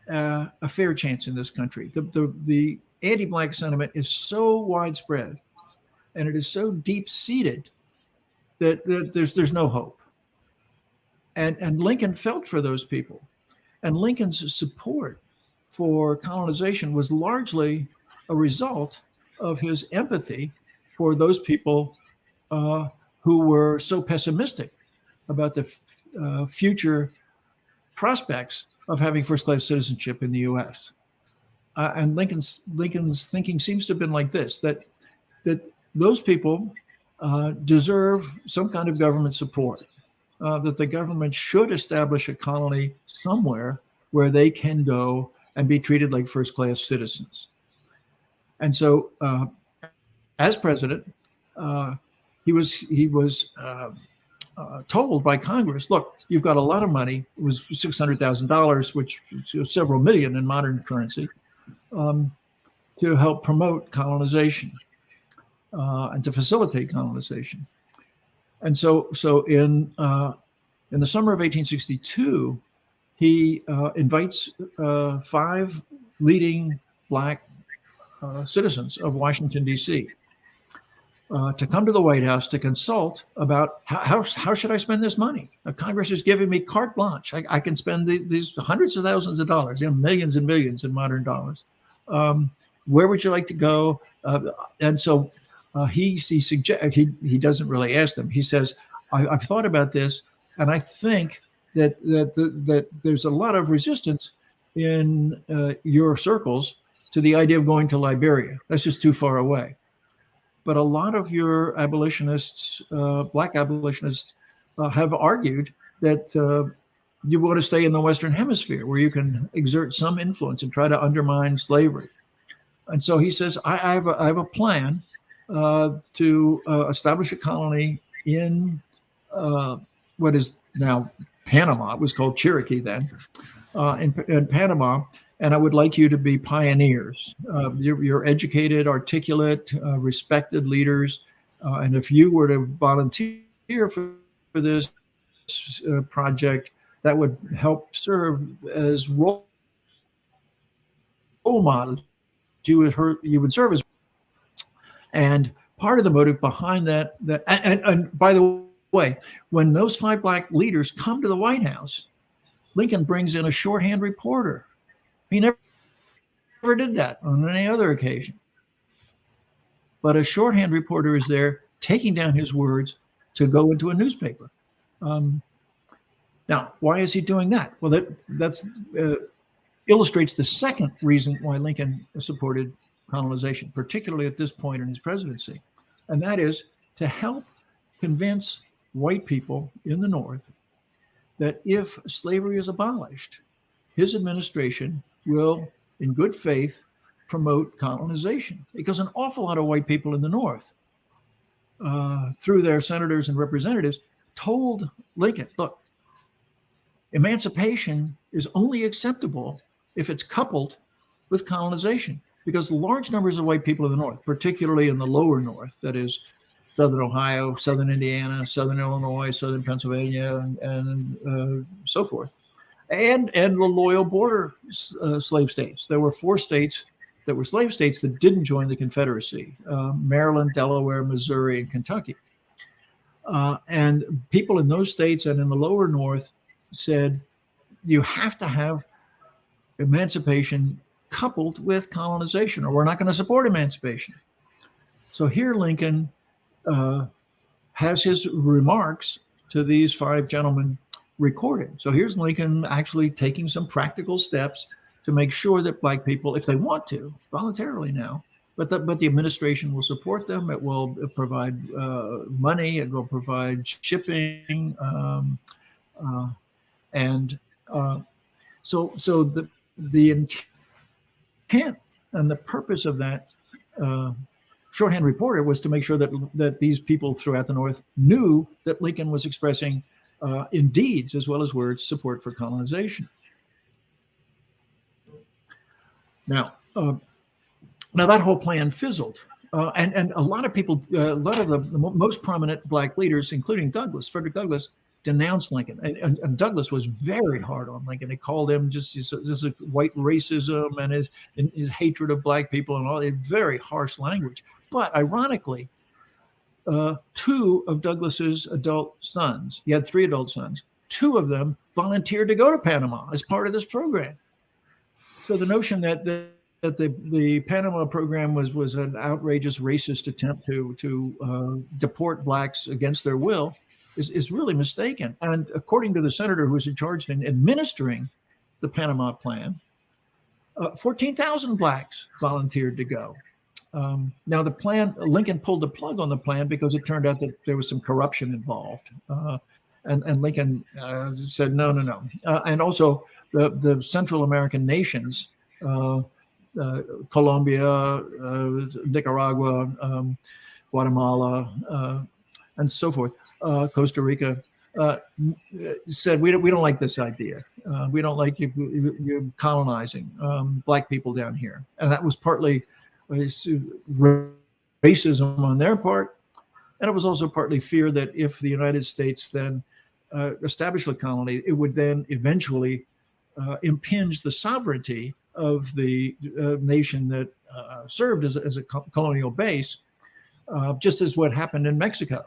Speaker 2: a fair chance in this country. The anti-black sentiment is so widespread, and it is so deep-seated that there's no hope." And Lincoln felt for those people. And Lincoln's support for colonization was largely a result of his empathy for those people who were so pessimistic about the future prospects of having first-class citizenship in the U.S. And Lincoln's thinking seems to have been like this: that those people deserve some kind of government support. That the government should establish a colony somewhere where they can go and be treated like first-class citizens. And so, as president, he was told by Congress, "Look, you've got a lot of money." It was $600,000, which is several million in modern currency, to help promote colonization and to facilitate colonization. And so in the summer of 1862, he invites 5 leading black citizens of Washington, D.C. To come to the White House to consult about how should I spend this money? Congress is giving me carte blanche. I can spend these hundreds of thousands of dollars, millions and millions in modern dollars. Where would you like to go? And so he doesn't really ask them. He says, I've thought about this, and I think that there's a lot of resistance in your circles to the idea of going to Liberia. That's just too far away. But a lot of your abolitionists, black abolitionists, have argued that you want to stay in the Western Hemisphere, where you can exert some influence and try to undermine slavery. And so he says, I have a plan to establish a colony in what is now Panama. It was called Cherokee then, in Panama. And I would like you to be pioneers. You're educated, articulate, respected leaders. And if you were to volunteer for this project, that would help serve as role models. You would serve as. And part of the motive behind that and by the way, when those 5 black leaders come to the White House, Lincoln brings in a shorthand reporter. He never did that on any other occasion. But a shorthand reporter is there taking down his words to go into a newspaper. Now, why is he doing that? Well, that illustrates the second reason why Lincoln supported colonization, particularly at this point in his presidency. And that is to help convince white people in the North that if slavery is abolished, his administration will, in good faith, promote colonization. Because an awful lot of white people in the North, through their senators and representatives, told Lincoln, look, emancipation is only acceptable if it's coupled with colonization. Because large numbers of white people in the North, particularly in the lower North, that is Southern Ohio, Southern Indiana, Southern Illinois, Southern Pennsylvania, and so forth, and the loyal border slave states. There were 4 states that were slave states that didn't join the Confederacy: Maryland, Delaware, Missouri, and Kentucky. And people in those states and in the lower North said, you have to have emancipation coupled with colonization, or we're not going to support emancipation. So here Lincoln has his remarks to these 5 gentlemen recorded. So here's Lincoln actually taking some practical steps to make sure that black people, if they want to, voluntarily now, but the administration will support them. It will provide money. It will provide shipping, so the intent and the purpose of that shorthand reporter was to make sure that these people throughout the North knew that Lincoln was expressing in deeds as well as words, support for colonization. Now that whole plan fizzled. And a lot of people, a lot of the most prominent Black leaders, including Douglass, Frederick Douglass, denounced Lincoln. And Douglass was very hard on Lincoln. He called him just this white racism and his hatred of Black people and all that very harsh language. But ironically, two of Douglass's adult sons, he had 3 adult sons, 2 of them volunteered to go to Panama as part of this program. So the notion that the Panama program was an outrageous racist attempt to deport Blacks against their will is really mistaken. And according to the senator who was in charge in administering the Panama plan, 14,000 Blacks volunteered to go. Now the plan, Lincoln pulled the plug on the plan because it turned out that there was some corruption involved. And Lincoln said, no. And also the Central American nations, Colombia, Nicaragua, Guatemala, and so forth, Costa Rica, said, we don't like this idea. We don't like you colonizing Black people down here. And that was partly racism on their part. And it was also partly fear that if the United States then established a colony, it would then eventually impinge the sovereignty of the nation that served as a colonial base, just as what happened in Mexico.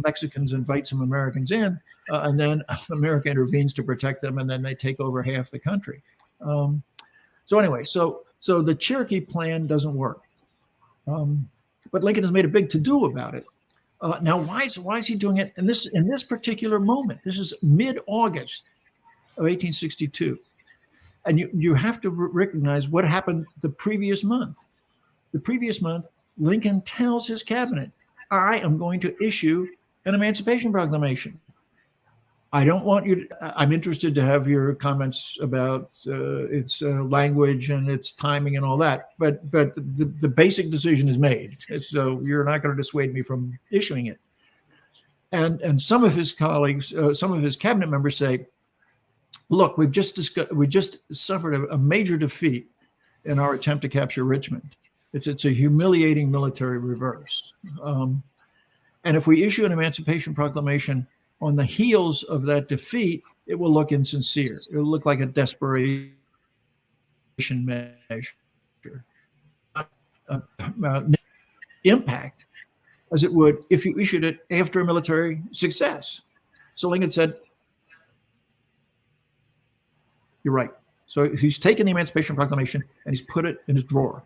Speaker 2: Mexicans invite some Americans in, and then America intervenes to protect them, and then they take over half the country. So anyway, so the Cherokee plan doesn't work. But Lincoln has made a big to-do about it. Now, why is he doing it in this particular moment? This is mid-August of 1862. And you have to recognize what happened the previous month. The previous month, Lincoln tells his cabinet, I am going to issue an Emancipation Proclamation. I don't want you I'm interested to have your comments about its language and its timing and all that. But the basic decision is made. So you're not going to dissuade me from issuing it. And some of his colleagues, some of his cabinet members say, look, we just suffered a major defeat in our attempt to capture Richmond. It's a humiliating military reverse. And if we issue an Emancipation Proclamation on the heels of that defeat, it will look insincere. It will look like a desperation measure. Impact as it would if you issued it after a military success. So Lincoln said, you're right. So he's taken the Emancipation Proclamation and he's put it in his drawer.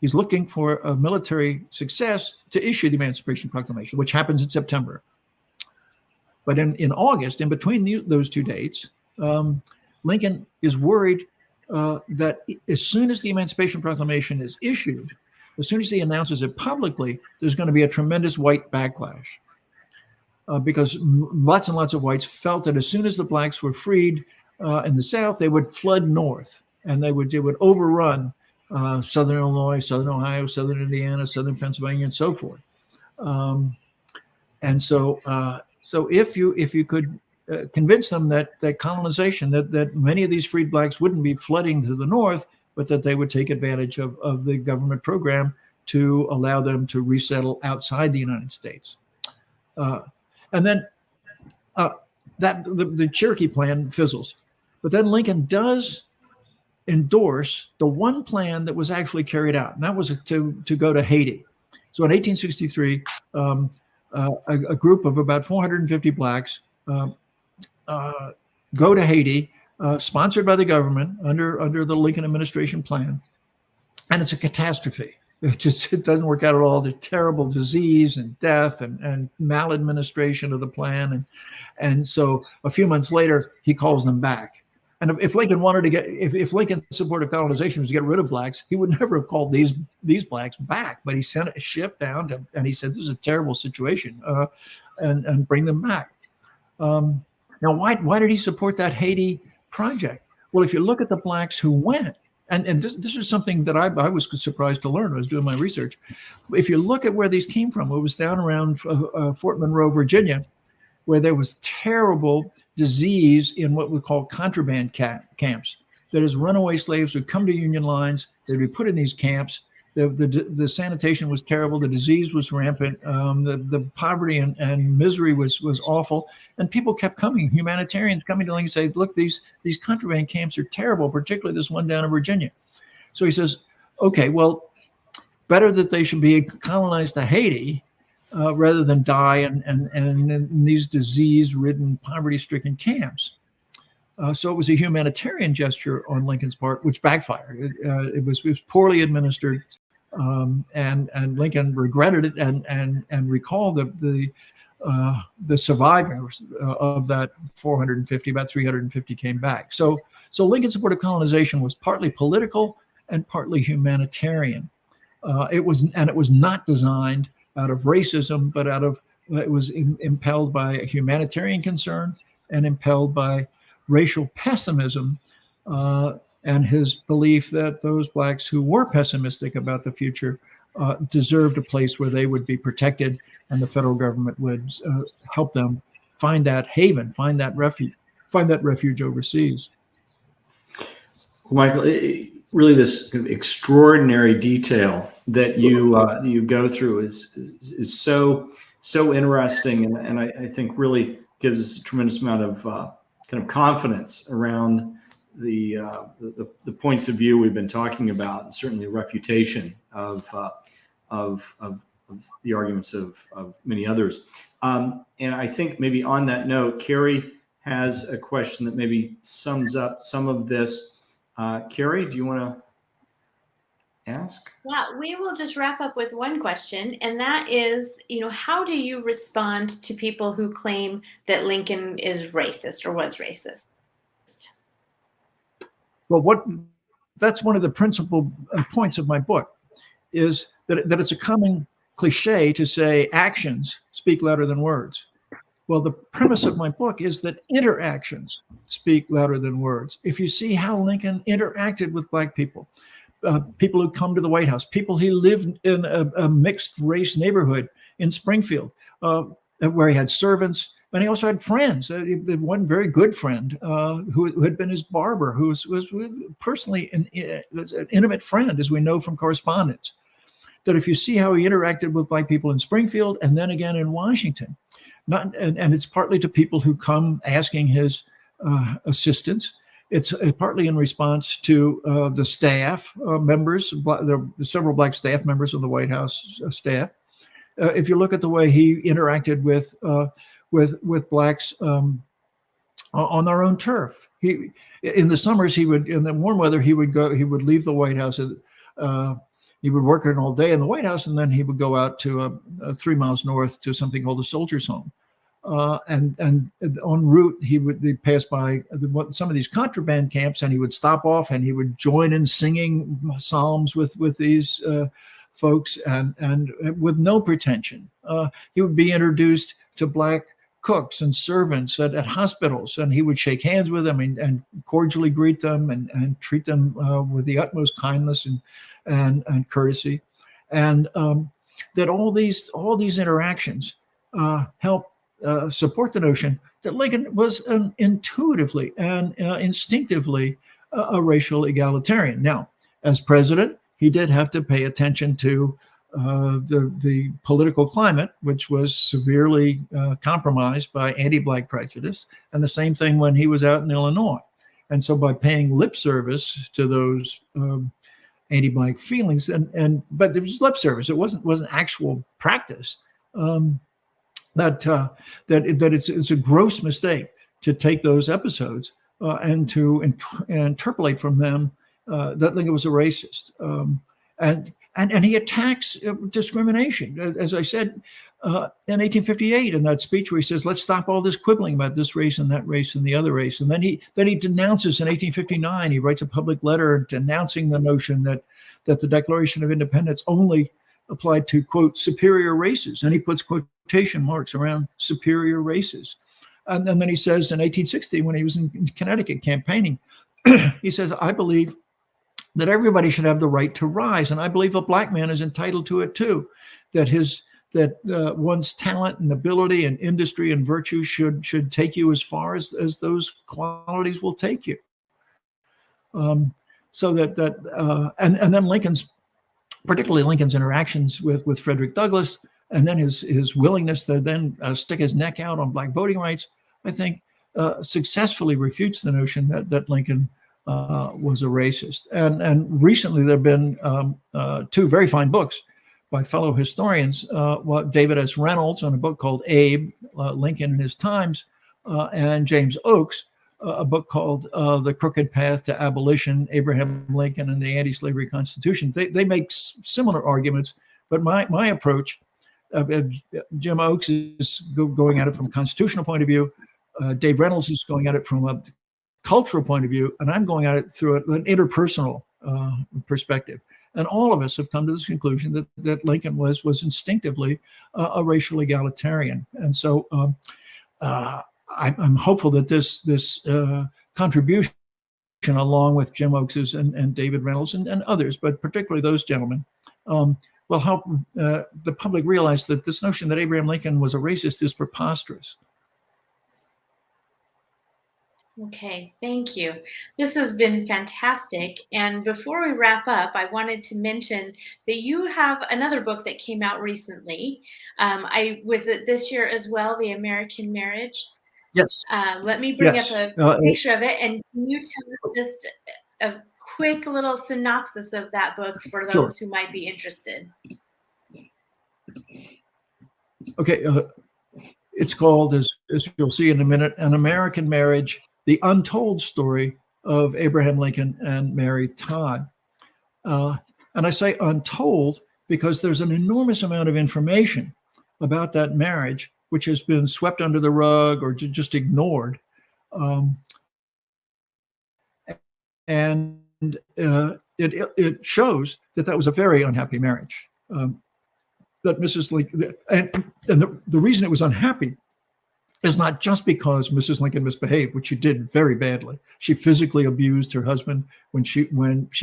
Speaker 2: He's looking for a military success to issue the Emancipation Proclamation, which happens in September. But in August, in between those two dates, Lincoln is worried that as soon as the Emancipation Proclamation is issued, as soon as he announces it publicly, there's going to be a tremendous white backlash. Because lots and lots of whites felt that as soon as the Blacks were freed in the South, they would flood north and they would overrun Southern Illinois, Southern Ohio, Southern Indiana, Southern Pennsylvania, and so forth. And so if you could convince them that colonization, that many of these freed Blacks wouldn't be flooding to the north, but that they would take advantage of the government program to allow them to resettle outside the United States. And then the Cherokee plan fizzles. But then Lincoln does endorse the one plan that was actually carried out, and that was to go to Haiti. So in 1863, a group of about 450 Blacks go to Haiti, sponsored by the government under the Lincoln administration plan, and it's a catastrophe. It doesn't work out at all. There's terrible disease and death and maladministration of the plan, and so a few months later he calls them back. And if Lincoln wanted to if Lincoln supported colonization was to get rid of Blacks, he would never have called these Blacks back. But he sent a ship down and he said, "This is a terrible situation," and bring them back. Now, why did he support that Haiti project? Well, if you look at the Blacks who went, and this is something that I was surprised to learn when I was doing my research. If you look at where these came from, it was down around Fort Monroe, Virginia. where there was terrible disease in what we call contraband camps. That is, runaway slaves would come to Union lines, they'd be put in these camps. The sanitation was terrible. The disease was rampant. The poverty and misery was awful. And people kept coming, humanitarians coming to Lincoln and say, look, these contraband camps are terrible, particularly this one down in Virginia. So he says, okay, well, better that they should be colonized to Haiti rather than die in these disease-ridden, poverty-stricken camps. So it was a humanitarian gesture on Lincoln's part, which backfired. It was poorly administered, and Lincoln regretted it and recalled the survivors of that 450. About 350 came back. So Lincoln's support of colonization was partly political and partly humanitarian. It was not designed out of racism, but it was impelled by a humanitarian concern and impelled by racial pessimism and his belief that those blacks who were pessimistic about the future deserved a place where they would be protected, and the federal government would help them find that haven, find that refuge overseas.
Speaker 3: Well, Michael, really, this extraordinary detail that you go through is so interesting, and I think really gives us a tremendous amount of kind of confidence around the points of view we've been talking about, and certainly a refutation of the arguments of many others. And I think maybe on that note, Carrie has a question that maybe sums up some of this. Carrie, do you want to ask?
Speaker 1: Yeah, we will just wrap up with one question, and that is, how do you respond to people who claim that Lincoln is racist or was racist?
Speaker 2: Well, that's one of the principal points of my book, is that it's a common cliche to say actions speak louder than words. Well, the premise of my book is that interactions speak louder than words. If you see how Lincoln interacted with black people, people who come to the White House, people he lived in a mixed race neighborhood in Springfield, where he had servants, and he also had friends. One very good friend who had been his barber, who was personally an intimate friend, as we know from correspondence. That if you see how he interacted with black people in Springfield and then again in Washington, and it's partly to people who come asking his assistance. It's partly in response to the staff members. There are several black staff members of the White House staff. If you look at the way he interacted with blacks on their own turf, in the summers in the warm weather he would leave the White House. He would work all day in the White House, and then he would go out to 3 miles north to something called the Soldiers' Home. And en route, they'd pass by some of these contraband camps, and he would stop off and he would join in singing psalms with these folks, and with no pretension. He would be introduced to black cooks and servants at hospitals, and he would shake hands with them and cordially greet them and treat them with the utmost kindness and courtesy, and that all these interactions help support the notion that Lincoln was intuitively and instinctively a racial egalitarian. Now, as president, he did have to pay attention to the political climate, which was severely compromised by anti-black prejudice, and the same thing when he was out in Illinois. And so by paying lip service to those anti-black feelings, but there was lip service. It wasn't actual practice. That it's a gross mistake to take those episodes and to interpolate from them that Lincoln was a racist. And he attacks discrimination, as I said in 1858 in that speech where he says, "Let's stop all this quibbling about this race and that race and the other race." And then he denounces in 1859. He writes a public letter denouncing the notion that the Declaration of Independence only applied to, quote, superior races, and he puts quotation marks around superior races. And then he says in 1860, when he was in Connecticut campaigning, he says, "I believe that everybody should have the right to rise, and I believe a black man is entitled to it too, that his one's talent and ability and industry and virtue should take you as far as those qualities will take you. So and then particularly Lincoln's interactions with Frederick Douglass, and then his willingness to then stick his neck out on black voting rights, I think successfully refutes the notion that Lincoln was a racist. And recently there have been two very fine books by fellow historians, David S. Reynolds on a book called Abe, Lincoln and His Times, and James Oakes, a book called The Crooked Path to Abolition, Abraham Lincoln and the Anti-Slavery Constitution. They make similar arguments, but my approach, Jim Oakes is going at it from a constitutional point of view, Dave Reynolds is going at it from a cultural point of view, and I'm going at it through an interpersonal perspective. And all of us have come to this conclusion that Lincoln was instinctively a racial egalitarian. And so I'm hopeful that this contribution, along with Jim Oakes's and David Reynolds and others, but particularly those gentlemen, will help the public realize that this notion that Abraham Lincoln was a racist is preposterous.
Speaker 1: Okay, thank you. This has been fantastic. And before we wrap up, I wanted to mention that you have another book that came out recently. Was it this year as well, The American Marriage?
Speaker 2: Yes.
Speaker 1: Let me bring
Speaker 2: yes.
Speaker 1: up a picture of it, and can you tell us just a quick little synopsis of that book for those who might be interested?
Speaker 2: Okay, it's called, as you'll see in a minute, An American Marriage, The Untold Story of Abraham Lincoln and Mary Todd. And I say untold because there's an enormous amount of information about that marriage which has been swept under the rug or just ignored. And it shows that was a very unhappy marriage. That Mrs. Lincoln, and the reason it was unhappy is not just because Mrs. Lincoln misbehaved, which she did very badly. She physically abused her husband. When she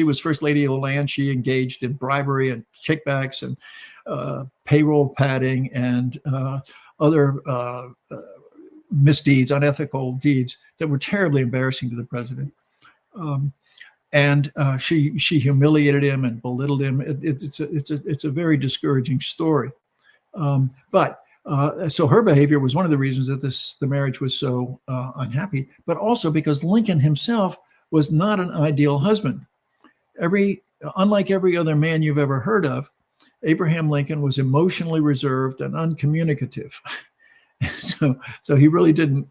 Speaker 2: was First Lady of the land, she engaged in bribery and kickbacks and payroll padding and other misdeeds, unethical deeds that were terribly embarrassing to the president. And she humiliated him and belittled him. It's a very discouraging story. So her behavior was one of the reasons that the marriage was so unhappy, but also because Lincoln himself was not an ideal husband. Unlike every other man you've ever heard of, Abraham Lincoln was emotionally reserved and uncommunicative. So he really didn't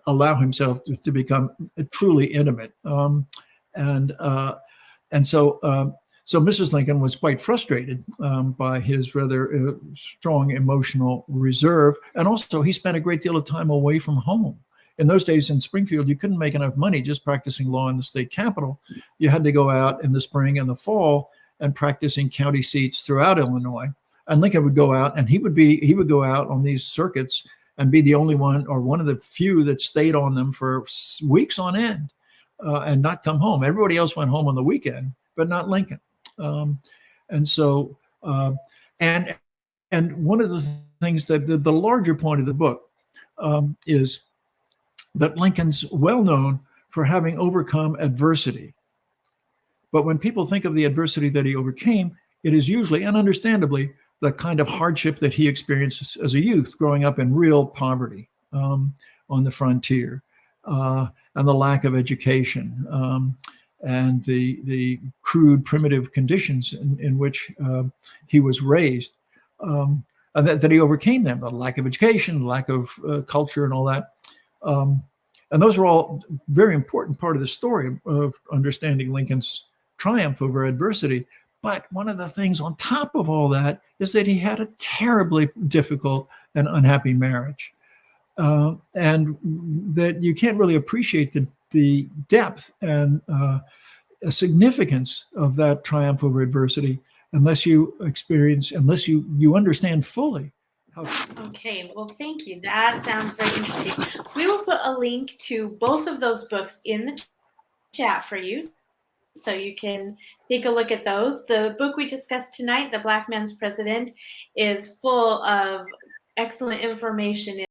Speaker 2: allow himself to become truly intimate. So Mrs. Lincoln was quite frustrated by his rather strong emotional reserve. And also he spent a great deal of time away from home. In those days in Springfield, you couldn't make enough money just practicing law in the state capitol. You had to go out in the spring and the fall and practice in county seats throughout Illinois. And Lincoln would go out, and he would go out on these circuits and be the only one or one of the few that stayed on them for weeks on end and not come home. Everybody else went home on the weekend, but not Lincoln. And one of the things that the larger point of the book is that Lincoln's well known for having overcome adversity. But when people think of the adversity that he overcame, it is usually, and understandably, the kind of hardship that he experienced as a youth, growing up in real poverty on the frontier, and the lack of education, and the crude, primitive conditions in which he was raised, and that he overcame them, the lack of education, the lack of culture and all that. And those are all very important part of the story of understanding Lincoln's triumph over adversity. But one of the things on top of all that is that he had a terribly difficult and unhappy marriage. And that you can't really appreciate the depth and significance of that triumph over adversity unless you understand fully.
Speaker 1: Okay, well, thank you. That sounds very interesting. We will put a link to both of those books in the chat for you, so you can take a look at those. The book we discussed tonight, The Black Man's President, is full of excellent information